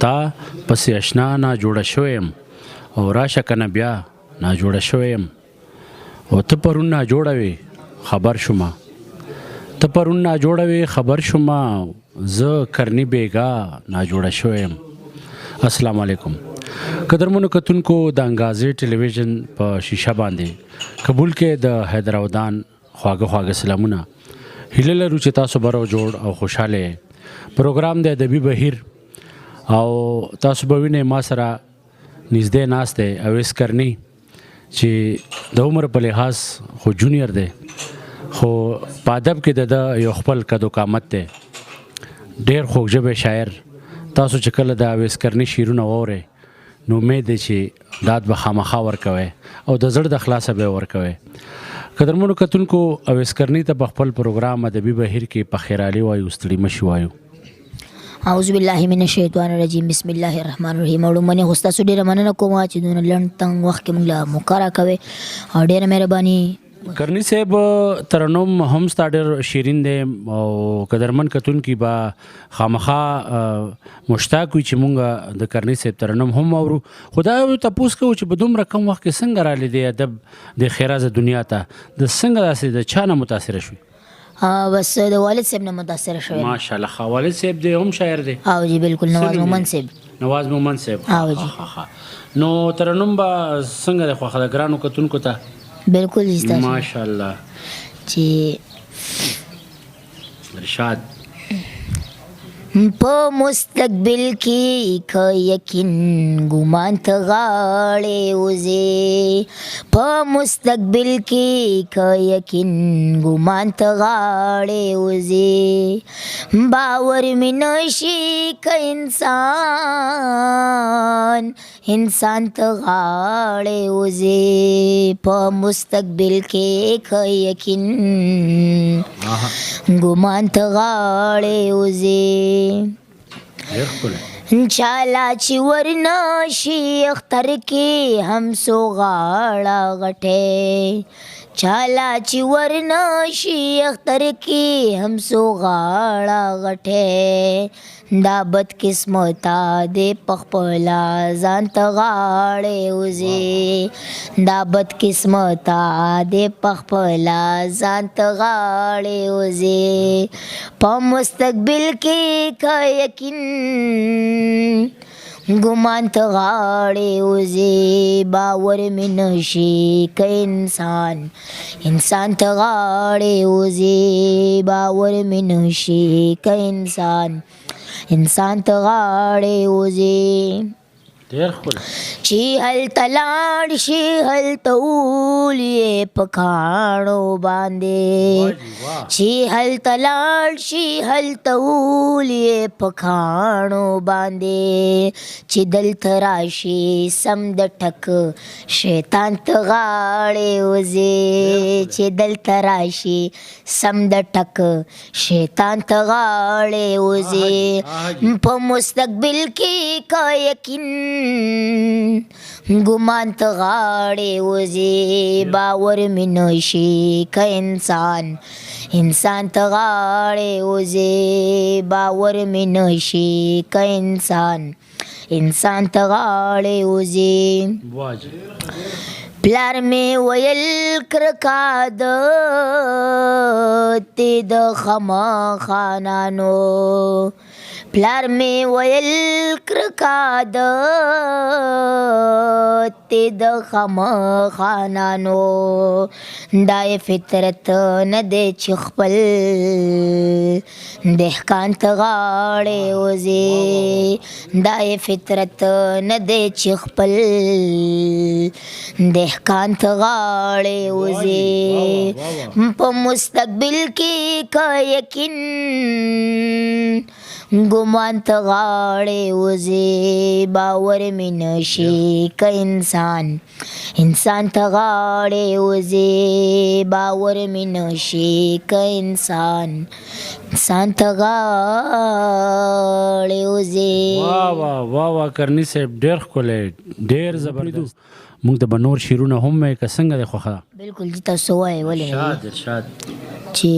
تا پسې اشنا نا جوړه شوی یم او راشه کنه بیا نا جوړه شوی یم او ته پرون نا جوړه وې خبر شومه ته پرون نا جوړه وې خبر شومه زه کرنی بیګا نا جوړه شوی یم. السلام علیکم قدرمنو کتونکو د انګازې ټلویزیون په شیشه باندې قبول کې د حیدراودان خواږه سلامونه هیله لرو چې تاسو به جوړ او خوشحاله پروګرام د ادبي بهیر او تاسو به وینئ ما سره نږدې ناست دی اویس کرنی چې د عمر په لحاظ خو جونیئر دی خو په ادب کې د یو خپل قد و قامت دی ډېر خوږ ژبی شاعر تاسو چې کله د اویس کرنی شعرونه واورئ نو امید دی چې داد به خامخا ورکوئ او د زړه د خلاصه به ورکوئ. قدرمنو کتونکو اویس کرنی ته په خپل پروګرام ادبي بهیر کې په خیرالي وایو ستړي مشي وایو. اعوذ بالله من الشیطان الرجیم بسم الله الرحمن الرحیم. وړومبنې خو ستاسو ډېره مننه کوم چې دونه لنډ تنګ وخت کې موږ له مقرره کوئ او ډېره مهرباني. کرنی صاحب ترنم هم ستا ډېر شیرین دی او قدرمن کتونکي به خامخا مشتاق وي چې مونږ د کرنی صاحب ترنم هم اورو. خو دا تپوس کوو چې په دومره کم وخت کې څنګه رالی دی ادب د خیرازه دنیا ته د څنګه داسې د چا نه متاثره شوي؟ بس د والد صاحب نه متاثره شوی. ماشاءالله ښه والد صاحب دی هم شاعر دی؟ او جی بالکل نواز مومن صاحب. نواز مومن صاحب او جی. نو ترنم به څنګه دی خوښه د ګرانو کتونکو ته؟ بالکل جی ستاسو ماشاءالله. چې ارشاد په مستقبل کې که یقین ګمان ته غاړې وځي په مستقبل کې که یقین ګمان ته غاړې وځي باور مې نشي که انسان ته غاړې وځي په مستقبل کې که یقین ګمان ته غاړې وځي چالا چې ورنشي اختر کې هم سو غاړه غټې چالا چې ورنشي اختر کې هم سو غاړه غټې دا بد قسمتا دې پخپلا ځان ته غاړې وځي دا بد قسمتا دې پخپلا ځان ته غاړې وځي په مستقبل کې که یقین ګمان ته غاړې وځي باور مې نشي که انسان ته غاړې وځي باور مې نشي که انسان ته غاړې وځي چې هلته لاړ شي هلته ولې په کاڼو باندې چې هلته لاړ شي هلته ولې په کاڼو باندې چې دلته راشي سم د ټک شیطان ته غاړې وځي چې دلته راشي سم د ټک شیطان ته غاړې وځي په مستقبل کې که یقین ګمان ته غاړې وځي باور مې نشي که انسان ته غاړې وځي باور مې نشي که انسان ته غاړې وځي پلار مې ویل کرکه دې د خمخانانو پلار مې ویل کرکه دې د خمخانانو دا یې فطرت نه دی چې خپل دهقان ته غاړې وځي دا یې فطرت نه دی چې خپل دهقان ته غاړې وځي په مستقبل کې که یقین ګمان ته غاړې وځي باور مې نشي که انسان ته غاړې وځي باور مې نشي که انسان ته غاړې وځي. واه کرنی صاحب ډېر ښکلی ډېر زبردست. موږ د بنور شعرونه هم وایو که څنګه دی خوښه؟ بالکل جی تاسو وایئ ولې ارشاد چې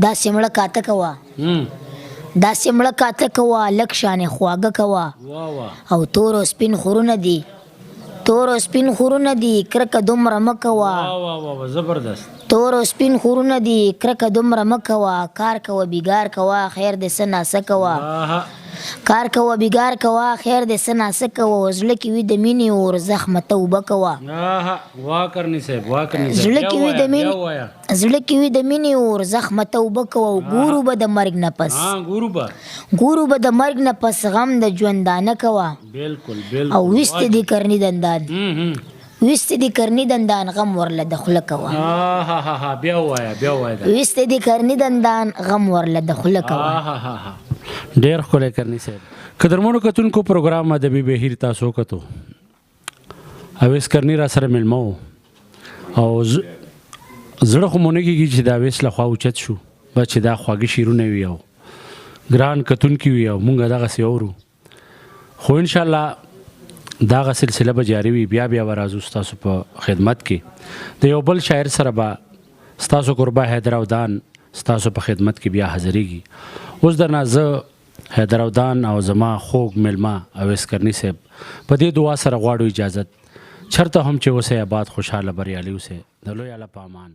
دا سمړه کاته کوه داسې مړه کاته کوه لږ شانې خواږه کوه واه واه او تور او سپین خورونه دي تور او سپین خورونه دي کرکه دومره مه کوه واه واه واه زبردست تور او سپین خورونه دي کرکه دومره مه کوه کار کوه بیګار کوه خیر دې څه ناسه کوه آها کار کوه بیګار کوه خیر دې څه ناسه کوه زړه کې وي د مینې اور زخمه توبه کوه آها واه کرنی صاحب واه کرنی صاحب زړه کې وي د بیا مینې وایا زړه کې وي د مینې اور زخمه توبه کوه ګورو به د مرګ نه پس ها ګورو با ګورو به د مرګ نه پس غم د ژوندانه کوه بالکل او بالکل ویستې دې کرني دندان هم ویستې دې کرني دندان غم ورله د خوله کوه آها ها ها بیا وایا ویستې دې کرني دندان غم ورله د خوله کوه آها ها ها ډیر ښکلی کرنی صاحب قدرمنو کتونکو پروګرام ادبي بهیر تاسو کتو اویس کرنی را سره ملمه و او زړه خو مونږ کېږي چې دا اویس له خوا اوچت شو بس چې دا خواږه شعرونه وي او ګران کتونکي وي او مونږ دغسې اورو خو انشاءالله دغه سلسله به جاري وي بیا بیا به راځو ستاسو په خدمت کې د یو بل شاعر سره به ستاسو قربه حیدر اودان ستاسو په خدمت کې بیا حاضرېږي اوس درنه زه حیدر اودان او زما خوږ میلمه اویس کرني صاحب په دې دعا سره غواړو اجازت چرته هم چې اوسئ آباد خوشحاله بریالي اوسئ د لوی الله په امان